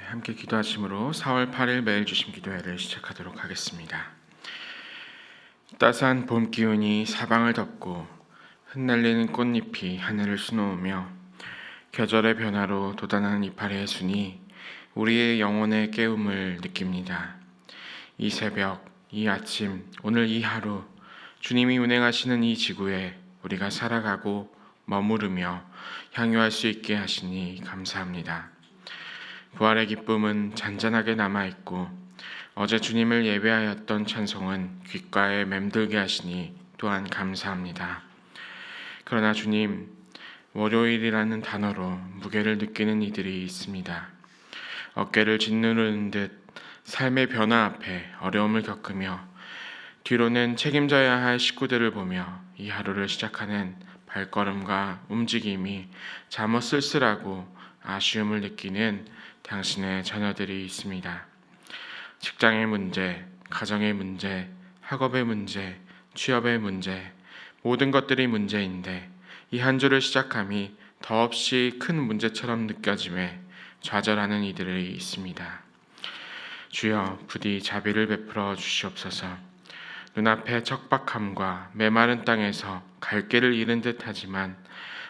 함께 기도하심으로 4월 8일 매일 주신 기도회를 시작하도록 하겠습니다. 따스한 봄 기운이 사방을 덮고 흩날리는 꽃잎이 하늘을 수놓으며 계절의 변화로 돋아나는 이파리의 순이 우리의 영혼의 깨움을 느낍니다. 이 새벽, 이 아침, 오늘 이 하루 주님이 운행하시는 이 지구에 우리가 살아가고 머무르며 향유할 수 있게 하시니 감사합니다. 부활의 기쁨은 잔잔하게 남아있고 어제 주님을 예배하였던 찬송은 귓가에 맴돌게 하시니 또한 감사합니다. 그러나 주님, 월요일이라는 단어로 무게를 느끼는 이들이 있습니다. 어깨를 짓누르는 듯 삶의 변화 앞에 어려움을 겪으며 뒤로는 책임져야 할 식구들을 보며 이 하루를 시작하는 발걸음과 움직임이 잠옷 쓸쓸하고 아쉬움을 느끼는 당신의 자녀들이 있습니다. 직장의 문제, 가정의 문제, 학업의 문제, 취업의 문제, 모든 것들이 문제인데 이 한 주를 시작함이 더없이 큰 문제처럼 느껴짐에 좌절하는 이들이 있습니다. 주여 부디 자비를 베풀어 주시옵소서. 눈앞의 척박함과 메마른 땅에서 갈 길을 잃은 듯하지만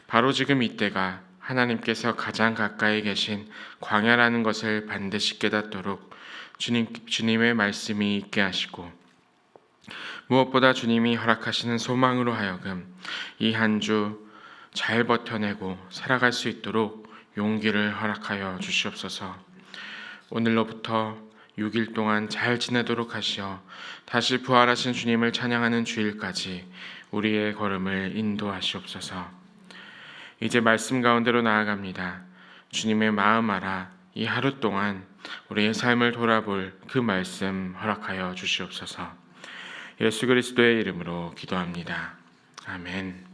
바로 지금 이때가 하나님께서 가장 가까이 계신 광야라는 것을 반드시 깨닫도록 주님의 말씀이 있게 하시고 무엇보다 주님이 허락하시는 소망으로 하여금 이 한 주 잘 버텨내고 살아갈 수 있도록 용기를 허락하여 주시옵소서. 오늘로부터 6일 동안 잘 지내도록 하시어 다시 부활하신 주님을 찬양하는 주일까지 우리의 걸음을 인도하시옵소서. 이제 말씀 가운데로 나아갑니다. 주님의 마음 알아 이 하루 동안 우리의 삶을 돌아볼 그 말씀 허락하여 주시옵소서. 예수 그리스도의 이름으로 기도합니다. 아멘.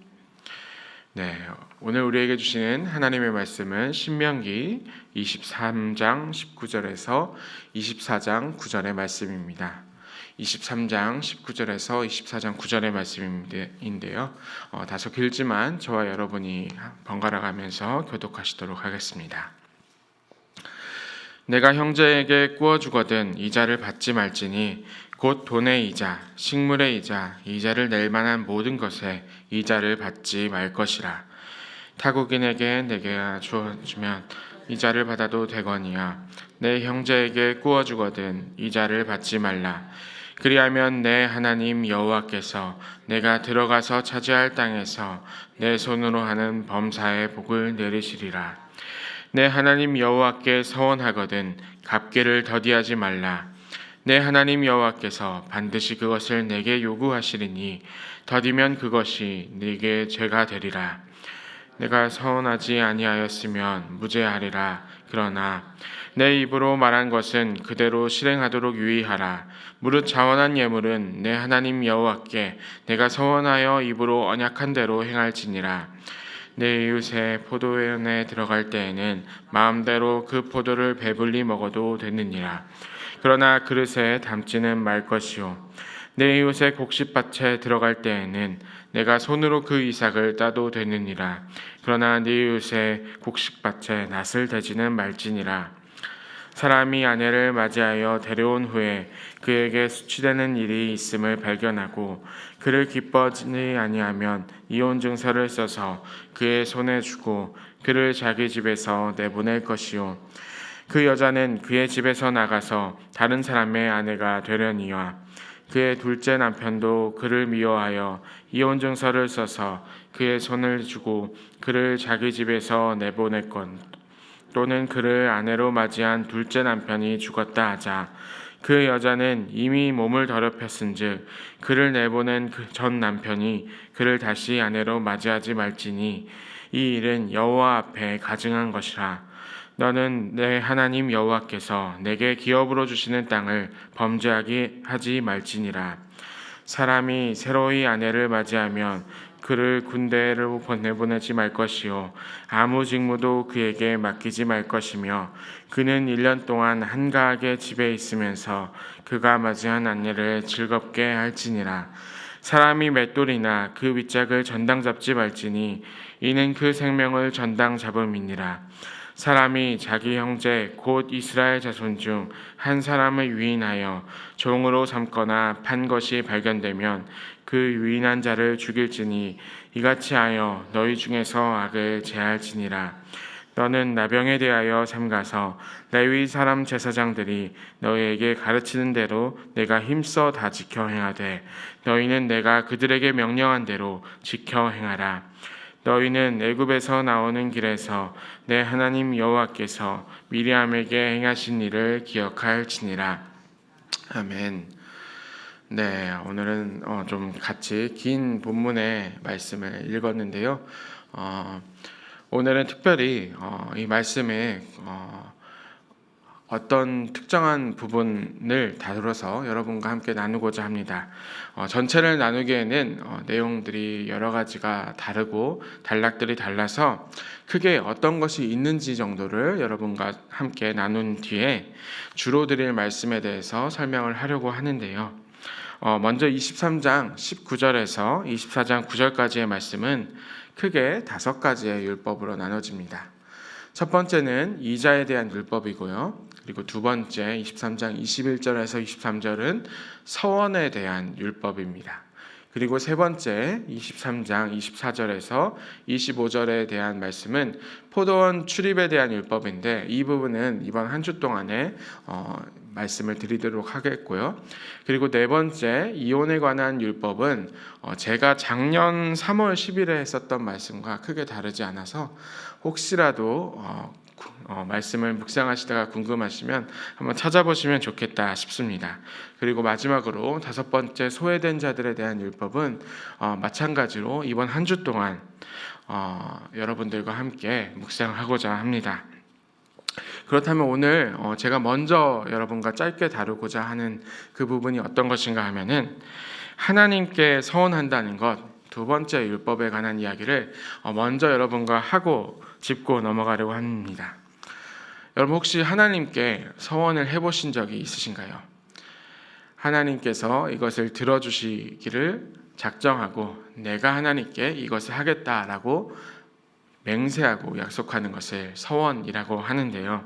오늘 우리에게 주시는 하나님의 말씀은 신명기 23장 19절에서 24장 9절의 말씀입니다. 23장 19절에서 24장 9절의 말씀인데요. 다소 길지만 저와 여러분이 번갈아 가면서 교독하시도록 하겠습니다. 내가 형제에게 꾸어주거든 이자를 받지 말지니 곧 돈의 이자, 식물의 이자, 이자를 낼 만한 모든 것에 이자를 받지 말 것이라. 타국인에게 내게 주어주면 이자를 받아도 되거니와 내 형제에게 꾸어주거든 이자를 받지 말라. 그리하면 내 하나님 여호와께서 내가 들어가서 차지할 땅에서 내 손으로 하는 범사의 복을 내리시리라. 내 하나님 여호와께 서원하거든 갚기를 더디하지 말라. 내 하나님 여호와께서 반드시 그것을 내게 요구하시리니 더디면 그것이 네게 죄가 되리라. 내가 서원하지 아니하였으면 무죄하리라. 그러나 내 입으로 말한 것은 그대로 실행하도록 유의하라. 무릇 자원한 예물은 내 하나님 여호와께 내가 서원하여 입으로 언약한 대로 행할지니라. 내 이웃의 포도원에 들어갈 때에는 마음대로 그 포도를 배불리 먹어도 되느니라. 그러나 그릇에 담지는 말 것이요 내 이웃의 곡식밭에 들어갈 때에는 내가 손으로 그 이삭을 따도 되느니라. 그러나 네 이웃의 곡식밭에 낫을 대지는 말지니라. 사람이 아내를 맞이하여 데려온 후에 그에게 수치되는 일이 있음을 발견하고 그를 기뻐하지 아니하면 이혼 증서를 써서 그의 손에 주고 그를 자기 집에서 내보낼 것이요 그 여자는 그의 집에서 나가서 다른 사람의 아내가 되려니와 그의 둘째 남편도 그를 미워하여 이혼 증서를 써서 그의 손을 주고 그를 자기 집에서 내보냈건 또는 그를 아내로 맞이한 둘째 남편이 죽었다 하자 그 여자는 이미 몸을 더럽혔은즉 그를 내보낸 그 전 남편이 그를 다시 아내로 맞이하지 말지니 이 일은 여호와 앞에 가증한 것이라. 너는 내 하나님 여호와께서 내게 기업으로 주시는 땅을 범죄하게 하지 말지니라. 사람이 새로이 아내를 맞이하면 그를 군대로 보내지 말 것이요 아무 직무도 그에게 맡기지 말 것이며 그는 1년 동안 한가하게 집에 있으면서 그가 맞이한 아내를 즐겁게 할지니라. 사람이 맷돌이나 그 윗짝을 전당 잡지 말지니 이는 그 생명을 전당 잡음이니라. 사람이 자기 형제 곧 이스라엘 자손 중 한 사람을 유인하여 종으로 삼거나 판 것이 발견되면 그 유인한 자를 죽일지니 이같이 하여 너희 중에서 악을 제할지니라. 너는 나병에 대하여 삼가서 레위 사람 제사장들이 너희에게 가르치는 대로 내가 힘써 다 지켜 행하되 너희는 내가 그들에게 명령한 대로 지켜 행하라. 너희는 애굽에서 나오는 길에서 내 하나님 여호와께서 미리암에게 행하신 일을 기억할지니라. 아멘. 네, 오늘은 좀 같이 긴 본문의 말씀을 읽었는데요. 오늘은 특별히 이 말씀에 어떤 특정한 부분을 다뤄서 여러분과 함께 나누고자 합니다. 전체를 나누기에는 내용들이 여러 가지가 다르고 단락들이 달라서 크게 어떤 것이 있는지 정도를 여러분과 함께 나눈 뒤에 주로 드릴 말씀에 대해서 설명을 하려고 하는데요. 먼저 23장 19절에서 24장 9절까지의 말씀은 크게 5가지의 율법으로 나눠집니다. 첫 번째는 이자에 대한 율법이고요. 그리고 두 번째 23장 21절에서 23절은 서원에 대한 율법입니다. 그리고 세 번째 23장 24절에서 25절에 대한 말씀은 포도원 출입에 대한 율법인데 이 부분은 이번 한 주 동안에 말씀을 드리도록 하겠고요. 그리고 네 번째 이혼에 관한 율법은 제가 작년 3월 10일에 했었던 말씀과 크게 다르지 않아서 혹시라도 말씀을 묵상하시다가 궁금하시면 한번 찾아보시면 좋겠다 싶습니다. 그리고 마지막으로 5번째 소외된 자들에 대한 율법은 마찬가지로 이번 한 주 동안 여러분들과 함께 묵상하고자 합니다. 그렇다면 오늘 제가 먼저 여러분과 짧게 다루고자 하는 그 부분이 어떤 것인가 하면은 하나님께 서원한다는 것, 두 번째 율법에 관한 이야기를 먼저 여러분과 하고 짚고 넘어가려고 합니다. 여러분 혹시 하나님께 서원을 해보신 적이 있으신가요? 하나님께서 이것을 들어주시기를 작정하고 내가 하나님께 이것을 하겠다라고 맹세하고 약속하는 것을 서원이라고 하는데요.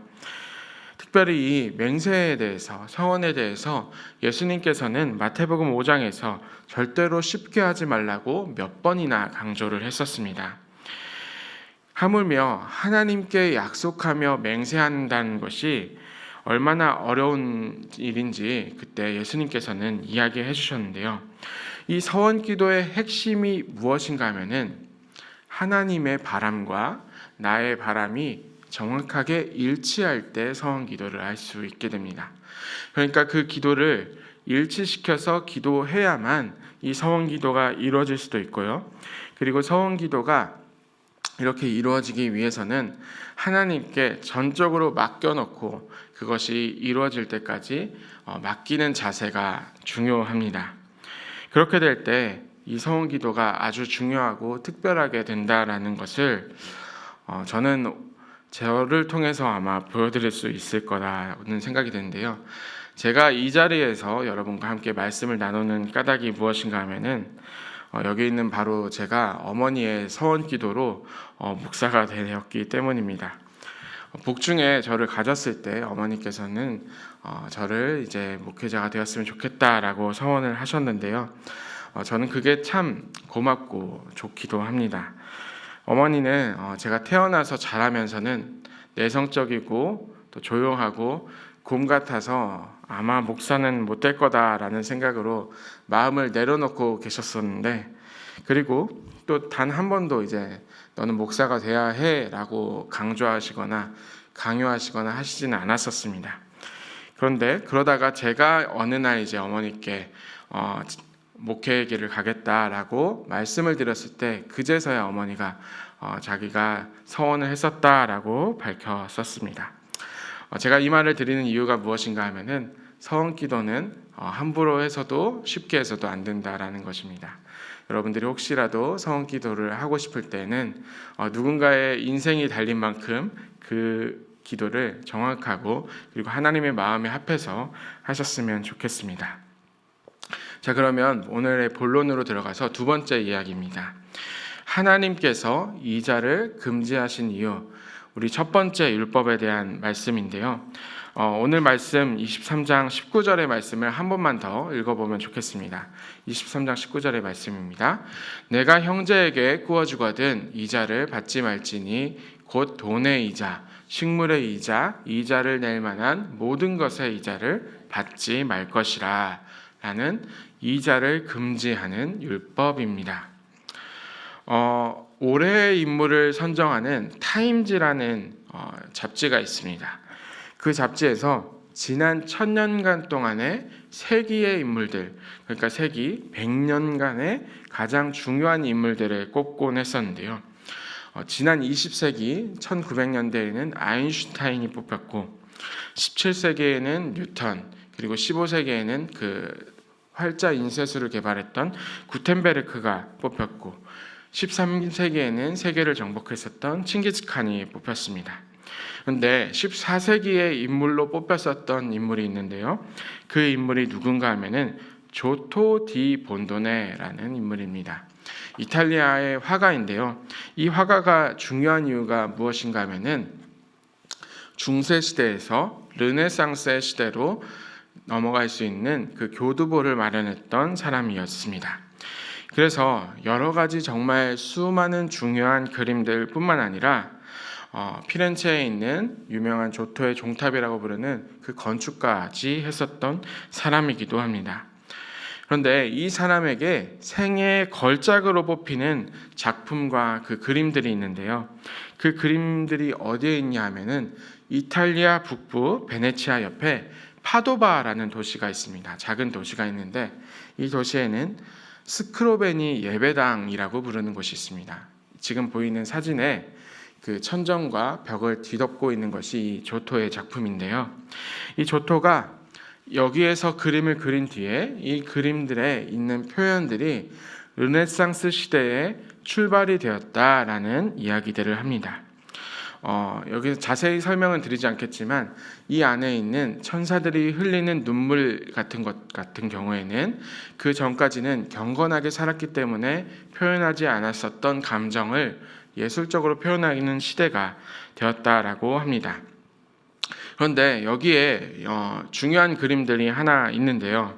특별히 이 맹세에 대해서 서원에 대해서 예수님께서는 마태복음 5장에서 절대로 쉽게 하지 말라고 몇 번이나 강조를 했었습니다. 하물며 하나님께 약속하며 맹세한다는 것이 얼마나 어려운 일인지 그때 예수님께서는 이야기해 주셨는데요. 이 서원 기도의 핵심이 무엇인가 하면은 하나님의 바람과 나의 바람이 정확하게 일치할 때 서원 기도를 할 수 있게 됩니다. 그러니까 그 기도를 일치시켜서 기도해야만 이 서원 기도가 이루어질 수도 있고요. 그리고 서원 기도가 이렇게 이루어지기 위해서는 하나님께 전적으로 맡겨놓고 그것이 이루어질 때까지 맡기는 자세가 중요합니다. 그렇게 될 때 이 서원 기도가 아주 중요하고 특별하게 된다라는 것을 저는 저를 통해서 아마 보여드릴 수 있을 거라는 생각이 드는데요. 제가 이 자리에서 여러분과 함께 말씀을 나누는 까닭이 무엇인가 하면은 여기 있는 바로 제가 어머니의 서원 기도로 목사가 되었기 때문입니다. 복중에 저를 가졌을 때 어머니께서는 저를 이제 목회자가 되었으면 좋겠다라고 서원을 하셨는데요. 저는 그게 참 고맙고 좋기도 합니다. 어머니는 제가 태어나서 자라면서는 내성적이고 또 조용하고 곰 같아서 아마 목사는 못 될 거다라는 생각으로 마음을 내려놓고 계셨었는데, 그리고 또 단 한 번도 이제 너는 목사가 돼야 해라고 강조하시거나 강요하시거나 하시지는 않았었습니다. 그런데 그러다가 제가 어느 날 이제 어머니께 목회의 길을 가겠다라고 말씀을 드렸을 때 그제서야 어머니가 자기가 서원을 했었다라고 밝혔었습니다. 제가 이 말을 드리는 이유가 무엇인가 하면은 서원 기도는 함부로 해서도 쉽게 해서도 안 된다라는 것입니다. 여러분들이 혹시라도 성원 기도를 하고 싶을 때는 누군가의 인생이 달린 만큼 그 기도를 정확하고 그리고 하나님의 마음에 합해서 하셨으면 좋겠습니다. 자, 그러면 오늘의 본론으로 들어가서 두 번째 이야기입니다. 하나님께서 이자를 금지하신 이유, 우리 첫 번째 율법에 대한 말씀인데요. 오늘 말씀 23장 19절의 말씀을 한 번만 더 읽어보면 좋겠습니다. 23장 19절의 말씀입니다. 내가 형제에게 구워주거든 이자를 받지 말지니 곧 돈의 이자, 식물의 이자, 이자를 낼 만한 모든 것의 이자를 받지 말 것이라 라는 이자를 금지하는 율법입니다. 올해의 인물을 선정하는 타임즈라는 잡지가 있습니다. 그 잡지에서 지난 1000년간 동안의 세기의 인물들, 그러니까 세기 100년간의 가장 중요한 인물들을 꼽곤 했었는데요. 지난 20세기 1900년대에는 아인슈타인이 뽑혔고 17세기에는 뉴턴, 그리고 15세기에는 그 활자 인쇄술을 개발했던 구텐베르크가 뽑혔고 13세기에는 세계를 정복했었던 칭기즈칸이 뽑혔습니다. 그런데 14세기의 인물로 뽑혔었던 인물이 있는데요. 그 인물이 누군가 하면은 조토 디 본도네라는 인물입니다. 이탈리아의 화가인데요. 이 화가가 중요한 이유가 무엇인가 하면은 중세 시대에서 르네상스의 시대로 넘어갈 수 있는 그 교두보를 마련했던 사람이었습니다. 그래서 여러 가지 정말 수많은 중요한 그림들 뿐만 아니라 피렌체에 있는 유명한 조토의 종탑이라고 부르는 그 건축까지 했었던 사람이기도 합니다. 그런데 이 사람에게 생애의 걸작으로 뽑히는 작품과 그 그림들이 있는데요. 그 그림들이 어디에 있냐 하면은 이탈리아 북부 베네치아 옆에 파도바라는 도시가 있습니다. 작은 도시가 있는데 이 도시에는 스크로베니 예배당이라고 부르는 곳이 있습니다. 지금 보이는 사진에 그 천정과 벽을 뒤덮고 있는 것이 이 조토의 작품인데요. 이 조토가 여기에서 그림을 그린 뒤에 이 그림들에 있는 표현들이 르네상스 시대에 출발이 되었다라는 이야기들을 합니다. 여기서 자세히 설명은 드리지 않겠지만 이 안에 있는 천사들이 흘리는 눈물 같은 것 같은 경우에는 그 전까지는 경건하게 살았기 때문에 표현하지 않았었던 감정을 예술적으로 표현하는 시대가 되었다라고 합니다. 그런데 여기에 중요한 그림들이 하나 있는데요.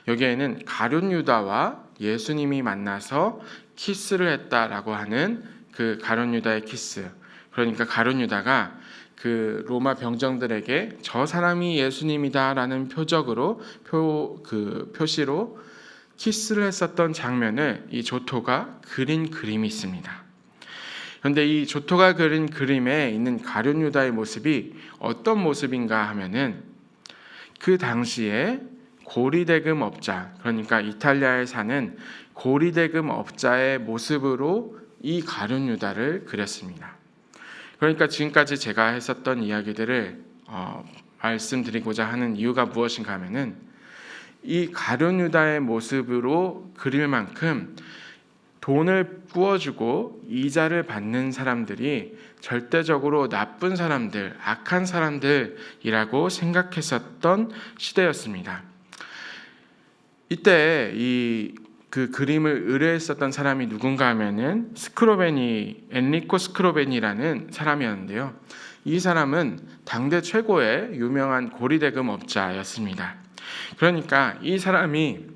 여기에는 가룟 유다와 예수님이 만나서 키스를 했다라고 하는 그 가룟 유다의 키스. 그러니까 가룟 유다가 그 로마 병정들에게 저 사람이 예수님이다라는 표시로 키스를 했었던 장면을 이 조토가 그린 그림이 있습니다. 그런데 이 조토가 그린 그림에 있는 가룟 유다의 모습이 어떤 모습인가 하면은 그 당시에 고리대금 업자, 그러니까 이탈리아에 사는 고리대금 업자의 모습으로 이 가룟 유다를 그렸습니다. 그러니까 지금까지 제가 했었던 이야기들을 말씀드리고자 하는 이유가 무엇인가 하면은 이 가룟 유다의 모습으로 그릴 만큼 돈을 구워주고 이자를 받는 사람들이 절대적으로 나쁜 사람들, 악한 사람들이라고 생각했었던 시대였습니다. 이때 그 그림을 의뢰했었던 사람이 누군가 하면은 엔리코 스크로베니라는 사람이었는데요. 이 사람은 당대 최고의 유명한 고리대금 업자였습니다. 그러니까 이 사람이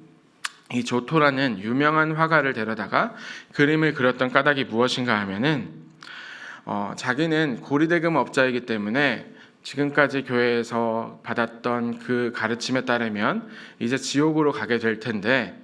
이 조토라는 유명한 화가를 데려다가 그림을 그렸던 까닭이 무엇인가 하면은 자기는 고리대금 업자이기 때문에 지금까지 교회에서 받았던 그 가르침에 따르면 이제 지옥으로 가게 될 텐데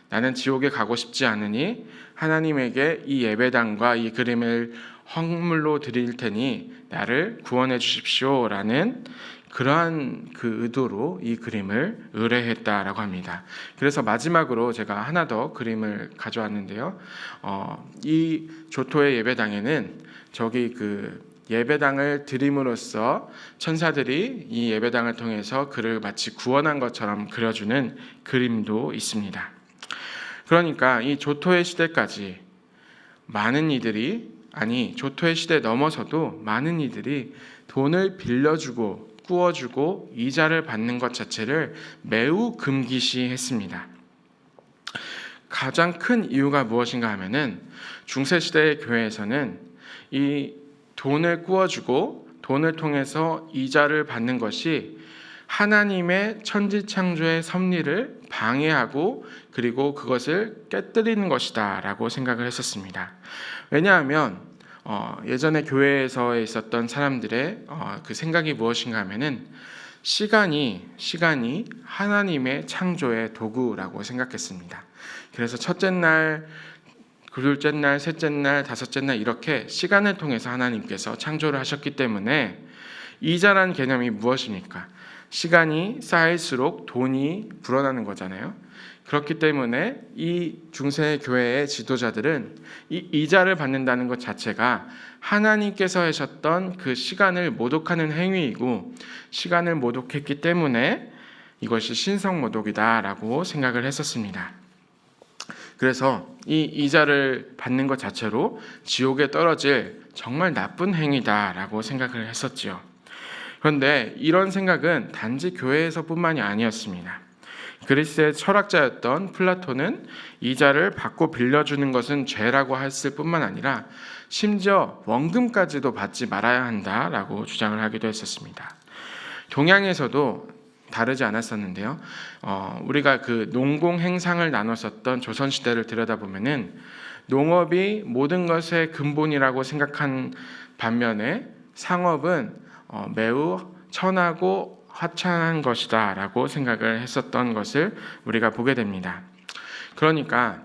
나는 지옥에 가고 싶지 않으니 하나님에게 이 예배당과 이 그림을 헌물로 드릴 테니 나를 구원해 주십시오라는 그러한 그 의도로 이 그림을 의뢰했다라고 합니다. 그래서 마지막으로 제가 하나 더 그림을 가져왔는데요. 이 조토의 예배당에는 저기 그 예배당을 드림으로써 천사들이 이 예배당을 통해서 그를 마치 구원한 것처럼 그려주는 그림도 있습니다. 그러니까 이 조토의 시대까지 많은 이들이, 조토의 시대 넘어서도 많은 이들이 돈을 빌려주고 꾸어주고 이자를 받는 것 자체를 매우 금기시했습니다. 가장 큰 이유가 무엇인가 하면은 중세시대의 교회에서는 이 돈을 꾸어주고 돈을 통해서 이자를 받는 것이 하나님의 천지창조의 섭리를 방해하고 그리고 그것을 깨뜨리는 것이다 라고 생각을 했었습니다. 왜냐하면 예전에 교회에서 있었던 사람들의 그 생각이 무엇인가 하면은 시간이 하나님의 창조의 도구라고 생각했습니다. 그래서 첫째 날, 둘째 날, 셋째 날, 다섯째 날 이렇게 시간을 통해서 하나님께서 창조를 하셨기 때문에 이자란 개념이 무엇입니까? 시간이 쌓일수록 돈이 불어나는 거잖아요. 그렇기 때문에 이 중세 교회의 지도자들은 이 이자를 받는다는 것 자체가 하나님께서 하셨던 그 시간을 모독하는 행위이고, 시간을 모독했기 때문에 이것이 신성모독이다라고 생각을 했었습니다. 그래서 이 이자를 받는 것 자체로 지옥에 떨어질 정말 나쁜 행위다라고 생각을 했었지요. 그런데 이런 생각은 단지 교회에서뿐만이 아니었습니다. 그리스의 철학자였던 플라톤은 이자를 받고 빌려주는 것은 죄라고 했을 뿐만 아니라 심지어 원금까지도 받지 말아야 한다라고 주장을 하기도 했었습니다. 동양에서도 다르지 않았었는데요. 우리가 그 농공 행상을 나눴었던 조선시대를 들여다보면은 농업이 모든 것의 근본이라고 생각한 반면에 상업은 매우 천하고 하찮은 것이다 라고 생각을 했었던 것을 우리가 보게 됩니다. 그러니까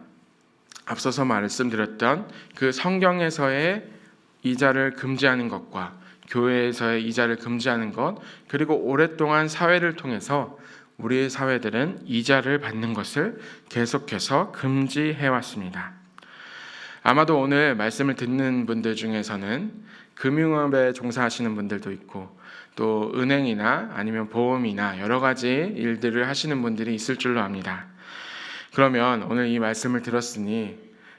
앞서서 말씀드렸던 그 성경에서의 이자를 금지하는 것과 교회에서의 이자를 금지하는 것, 그리고 오랫동안 사회를 통해서 우리의 사회들은 이자를 받는 것을 계속해서 금지해 왔습니다. 아마도 오늘 말씀을 듣는 분들 중에서는 금융업에 종사하시는 분들도 있고 또 은행이나 아니면 보험이나 여러 가지 일들을 하시는 분들이 있을 줄로 압니다. 그러면 오늘 이 말씀을 들었으니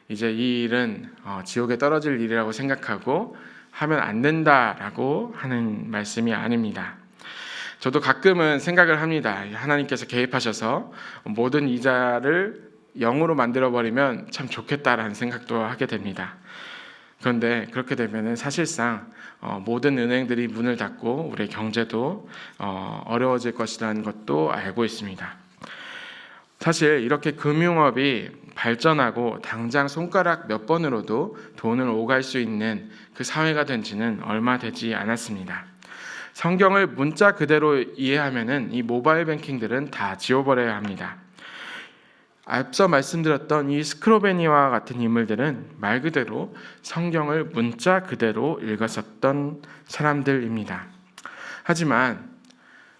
이제 이 일은 지옥에 떨어질 일이라고 생각하고 하면 안 된다라고 하는 말씀이 아닙니다. 저도 가끔은 생각을 합니다. 하나님께서 개입하셔서 모든 이자를 0으로 만들어버리면 참 좋겠다라는 생각도 하게 됩니다. 그런데 그렇게 되면 사실상 모든 은행들이 문을 닫고 우리의 경제도 어려워질 것이라는 것도 알고 있습니다. 사실 이렇게 금융업이 발전하고 당장 손가락 몇 번으로도 돈을 오갈 수 있는 그 사회가 된 지는 얼마 되지 않았습니다. 성경을 문자 그대로 이해하면은 이 모바일 뱅킹들은 다 지워버려야 합니다. 앞서 말씀드렸던 이 스크로베니와 같은 인물들은 말 그대로 성경을 문자 그대로 읽었었던 사람들입니다. 하지만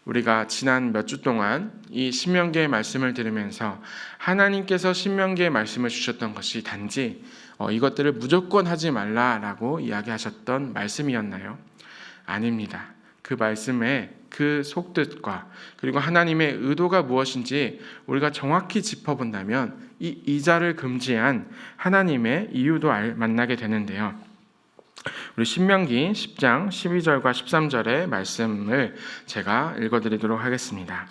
우리가 지난 몇 주 동안 이 신명기의 말씀을 들으면서 하나님께서 신명기의 말씀을 주셨던 것이 단지 이것들을 무조건 하지 말라라고 이야기하셨던 말씀이었나요? 아닙니다. 그 말씀의 그 속뜻과 그리고 하나님의 의도가 무엇인지 우리가 정확히 짚어본다면 이 이자를 금지한 하나님의 이유도 만나게 되는데요. 우리 신명기 10장 12절과 13절의 말씀을 제가 읽어드리도록 하겠습니다.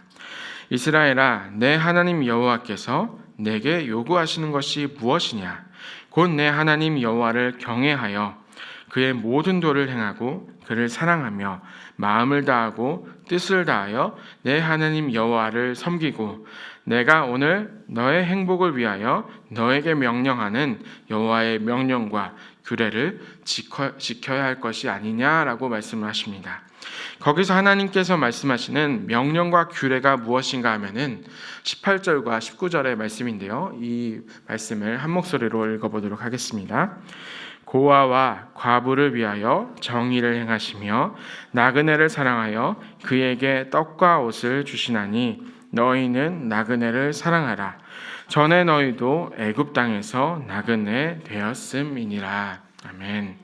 이스라엘아, 내 하나님 여호와께서 내게 요구하시는 것이 무엇이냐? 곧 내 하나님 여호와를 경외하여 그의 모든 도를 행하고 그를 사랑하며 마음을 다하고 뜻을 다하여 내 하나님 여호와를 섬기고 내가 오늘 너의 행복을 위하여 너에게 명령하는 여호와의 명령과 규례를 지켜야 할 것이 아니냐라고 말씀을 하십니다. 거기서 하나님께서 말씀하시는 명령과 규례가 무엇인가 하면은 18절과 19절의 말씀인데요. 이 말씀을 한 목소리로 읽어보도록 하겠습니다. 고아와 과부를 위하여 정의를 행하시며 나그네를 사랑하여 그에게 떡과 옷을 주시나니 너희는 나그네를 사랑하라. 전에 너희도 애굽 땅에서 나그네 되었음이니라. 아멘.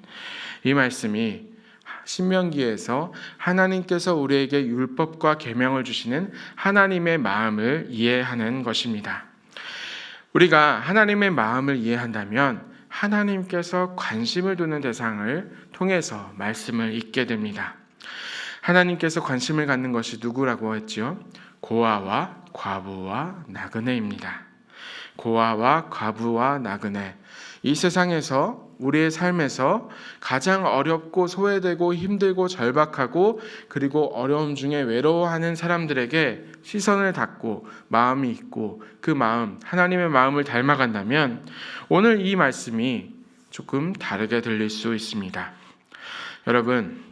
이 말씀이 신명기에서 하나님께서 우리에게 율법과 계명을 주시는 하나님의 마음을 이해하는 것입니다. 우리가 하나님의 마음을 이해한다면 하나님께서 관심을 두는 대상을 통해서 말씀을 읽게 됩니다. 하나님께서 관심을 갖는 것이 누구라고 했지요? 고아와 과부와 나그네입니다. 고아와 과부와 나그네, 이 세상에서 우리의 삶에서 가장 어렵고 소외되고 힘들고 절박하고 그리고 어려움 중에 외로워하는 사람들에게 시선을 닫고 마음이 있고 그 마음, 하나님의 마음을 닮아간다면 오늘 이 말씀이 조금 다르게 들릴 수 있습니다. 여러분,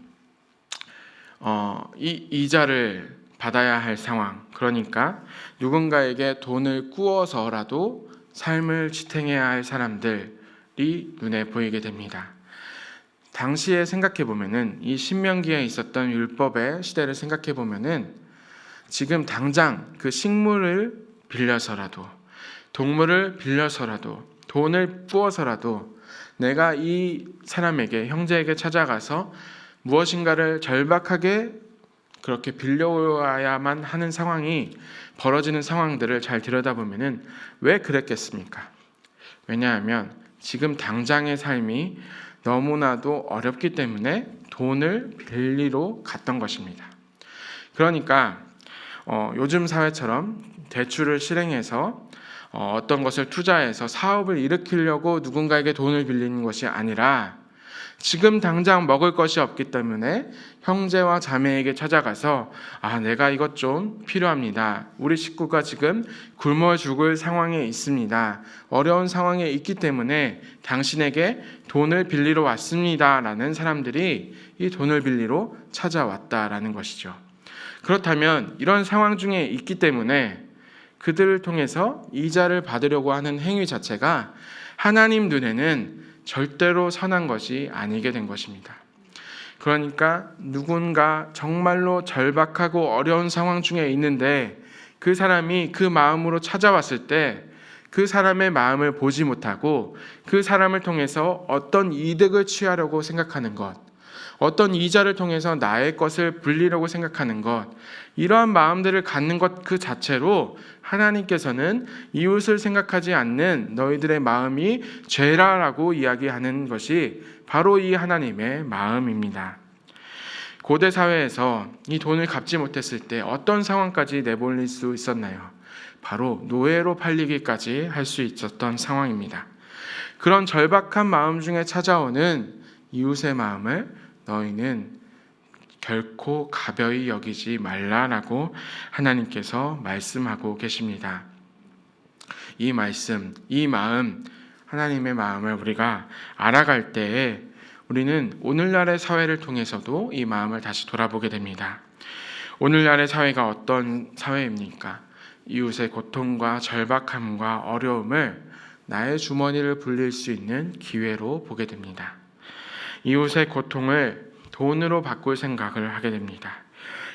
이 이자를 받아야 할 상황, 그러니까 누군가에게 돈을 꾸어서라도 삶을 지탱해야 할 사람들이 눈에 보이게 됩니다. 당시에 생각해 보면은, 이 신명기에 있었던 율법의 시대를 생각해 보면은 지금 당장 그 식물을 빌려서라도, 동물을 빌려서라도, 돈을 꾸어서라도 내가 이 사람에게, 형제에게 찾아가서 무엇인가를 절박하게 그렇게 빌려와야만 하는 상황이 벌어지는 상황들을 잘 들여다보면은 왜 그랬겠습니까? 왜냐하면 지금 당장의 삶이 너무나도 어렵기 때문에 돈을 빌리러 갔던 것입니다. 그러니까 요즘 사회처럼 대출을 실행해서 어떤 것을 투자해서 사업을 일으키려고 누군가에게 돈을 빌리는 것이 아니라 지금 당장 먹을 것이 없기 때문에 형제와 자매에게 찾아가서 내가 이것 좀 필요합니다. 우리 식구가 지금 굶어 죽을 상황에 있습니다. 어려운 상황에 있기 때문에 당신에게 돈을 빌리러 왔습니다. 라는 사람들이 이 돈을 빌리러 찾아왔다라는 것이죠. 그렇다면 이런 상황 중에 있기 때문에 그들을 통해서 이자를 받으려고 하는 행위 자체가 하나님 눈에는 절대로 선한 것이 아니게 된 것입니다. 그러니까 누군가 정말로 절박하고 어려운 상황 중에 있는데 그 사람이 그 마음으로 찾아왔을 때 그 사람의 마음을 보지 못하고 그 사람을 통해서 어떤 이득을 취하려고 생각하는 것, 어떤 이자를 통해서 나의 것을 불리려고 생각하는 것, 이러한 마음들을 갖는 것 그 자체로 하나님께서는 이웃을 생각하지 않는 너희들의 마음이 죄라라고 이야기하는 것이 바로 이 하나님의 마음입니다. 고대 사회에서 이 돈을 갚지 못했을 때 어떤 상황까지 내몰릴 수 있었나요? 바로 노예로 팔리기까지 할 수 있었던 상황입니다. 그런 절박한 마음 중에 찾아오는 이웃의 마음을 너희는 결코 가벼이 여기지 말라라고 하나님께서 말씀하고 계십니다. 이 말씀, 이 마음, 하나님의 마음을 우리가 알아갈 때에 우리는 오늘날의 사회를 통해서도 이 마음을 다시 돌아보게 됩니다. 오늘날의 사회가 어떤 사회입니까? 이웃의 고통과 절박함과 어려움을 나의 주머니를 불릴 수 있는 기회로 보게 됩니다. 이웃의 고통을 돈으로 바꿀 생각을 하게 됩니다.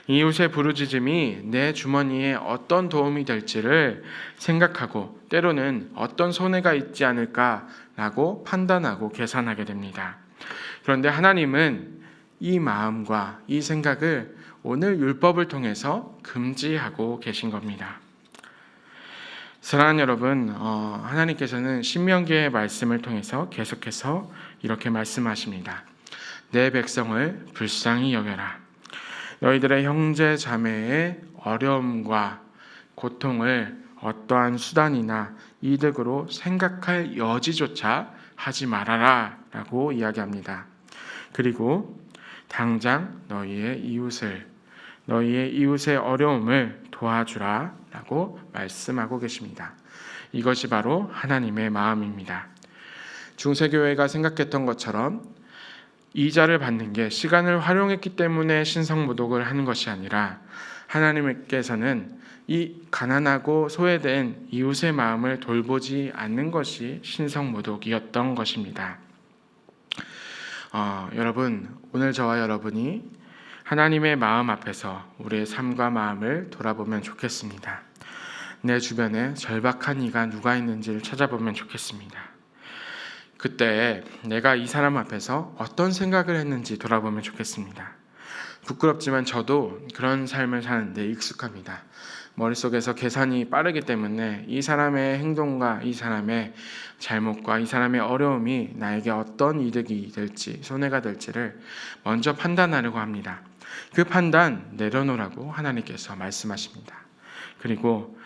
이웃의 부르짖음이 내 주머니에 어떤 도움이 될지를 생각하고 때로는 어떤 손해가 있지 않을까라고 판단하고 계산하게 됩니다. 그런데 하나님은 이 마음과 이 생각을 오늘 율법을 통해서 금지하고 계신 겁니다. 사랑하는 여러분, 하나님께서는 신명기의 말씀을 통해서 계속해서 이렇게 말씀하십니다. 내 백성을 불쌍히 여겨라. 너희들의 형제 자매의 어려움과 고통을 어떠한 수단이나 이득으로 생각할 여지조차 하지 말아라 라고 이야기합니다. 그리고 당장 너희의 이웃의 어려움을 도와주라 라고 말씀하고 계십니다. 이것이 바로 하나님의 마음입니다. 중세교회가 생각했던 것처럼 이자를 받는 게 시간을 활용했기 때문에 신성모독을 하는 것이 아니라 하나님께서는 이 가난하고 소외된 이웃의 마음을 돌보지 않는 것이 신성모독이었던 것입니다. 여러분, 오늘 저와 여러분이 하나님의 마음 앞에서 우리의 삶과 마음을 돌아보면 좋겠습니다. 내 주변에 절박한 이가 누가 있는지를 찾아보면 좋겠습니다. 그때 내가 이 사람 앞에서 어떤 생각을 했는지 돌아보면 좋겠습니다. 부끄럽지만 저도 그런 삶을 사는데 익숙합니다. 머릿속에서 계산이 빠르기 때문에 이 사람의 행동과 이 사람의 잘못과 이 사람의 어려움이 나에게 어떤 이득이 될지 손해가 될지를 먼저 판단하려고 합니다. 그 판단 내려놓으라고 하나님께서 말씀하십니다. 그리고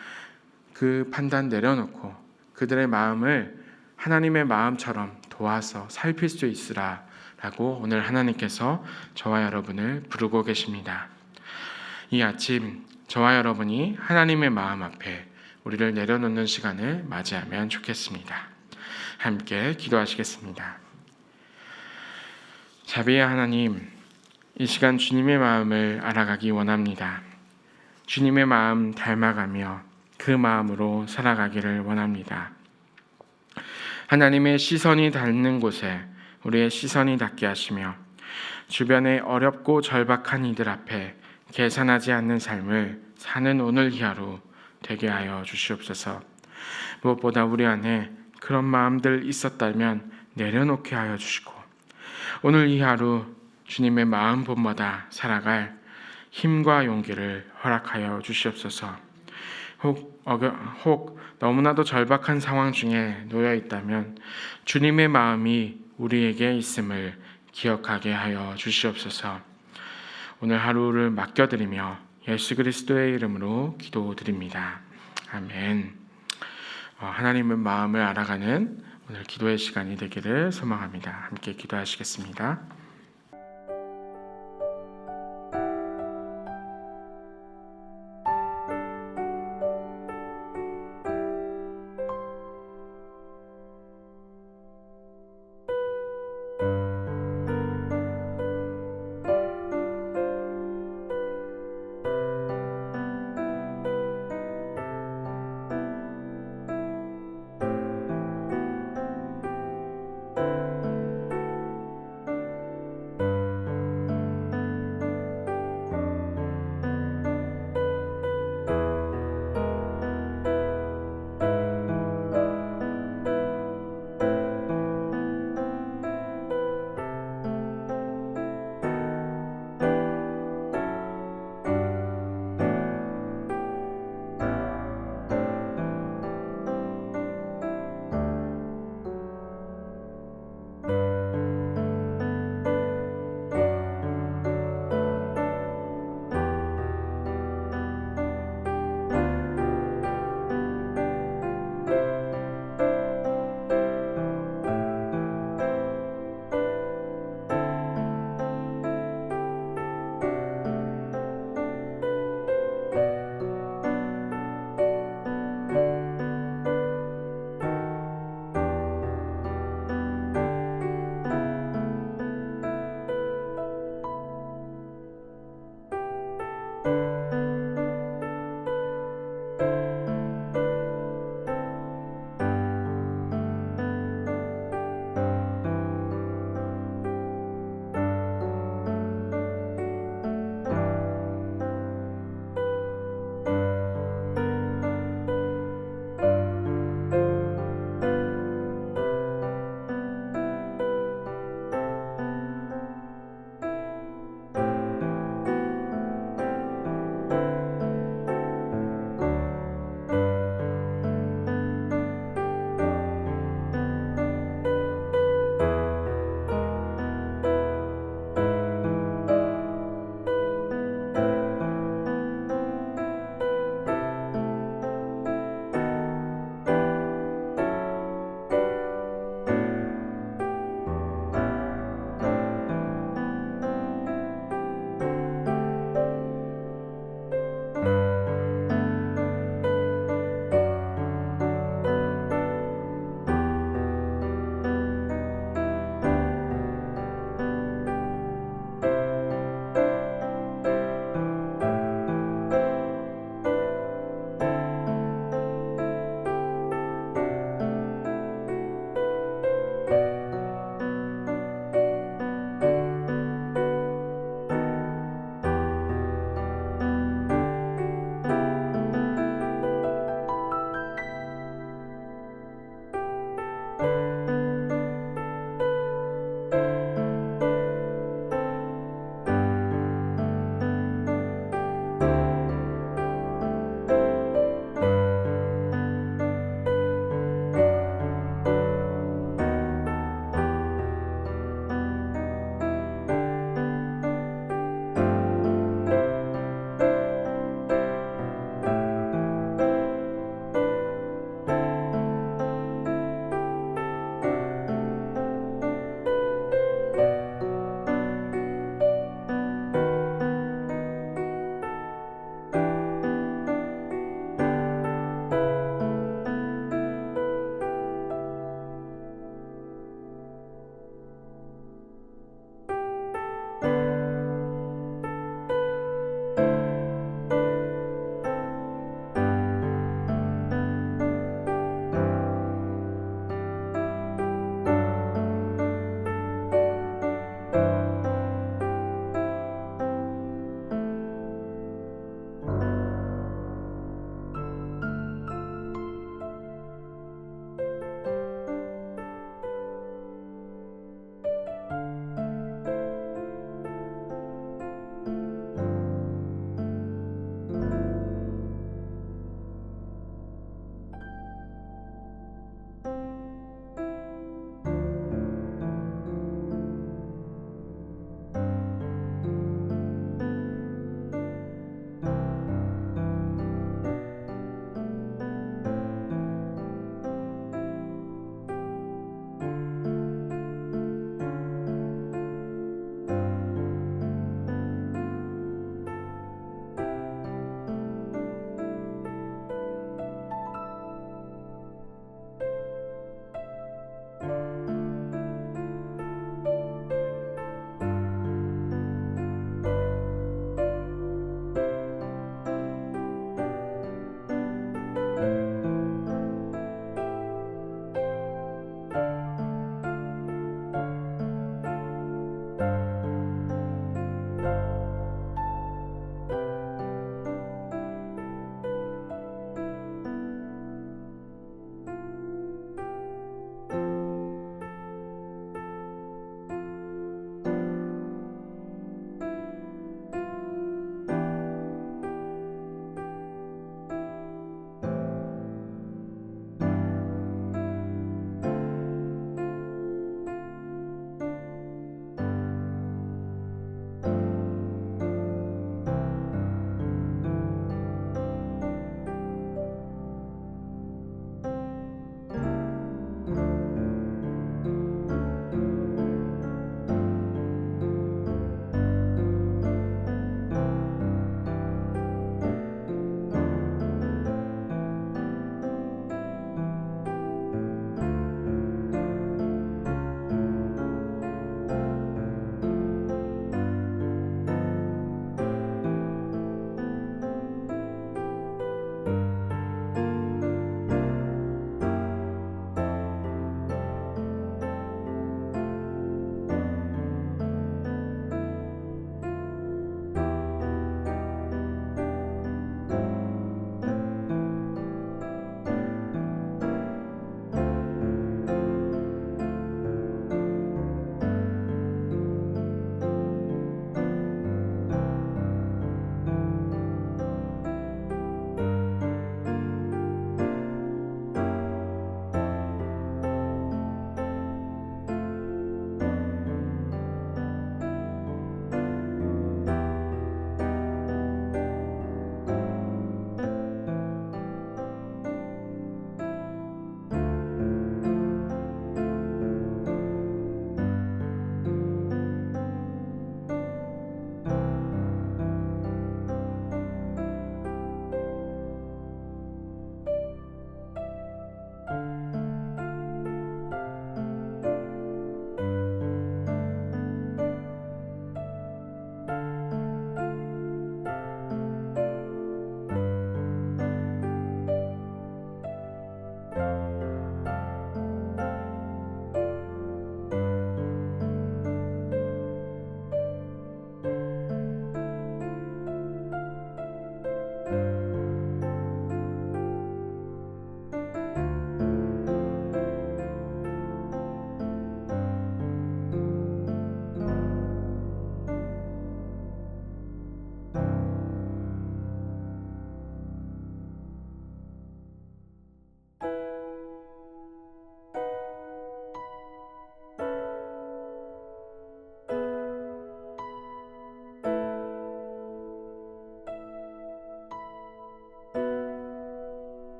그 판단 내려놓고 그들의 마음을 하나님의 마음처럼 도와서 살필 수 있으라 라고 오늘 하나님께서 저와 여러분을 부르고 계십니다. 이 아침 저와 여러분이 하나님의 마음 앞에 우리를 내려놓는 시간을 맞이하면 좋겠습니다. 함께 기도하시겠습니다. 자비의 하나님, 이 시간 주님의 마음을 알아가기 원합니다. 주님의 마음 닮아가며 그 마음으로 살아가기를 원합니다. 하나님의 시선이 닿는 곳에 우리의 시선이 닿게 하시며 주변의 어렵고 절박한 이들 앞에 계산하지 않는 삶을 사는 오늘 이 하루 되게 하여 주시옵소서. 무엇보다 우리 안에 그런 마음들 있었다면 내려놓게 하여 주시고 오늘 이 하루 주님의 마음 본마다 살아갈 힘과 용기를 허락하여 주시옵소서. 혹 너무나도 절박한 상황 중에 놓여 있다면 주님의 마음이 우리에게 있음을 기억하게 하여 주시옵소서. 오늘 하루를 맡겨드리며 예수 그리스도의 이름으로 기도드립니다. 아멘. 하나님의 마음을 알아가는 오늘 기도의 시간이 되기를 소망합니다. 함께 기도하시겠습니다.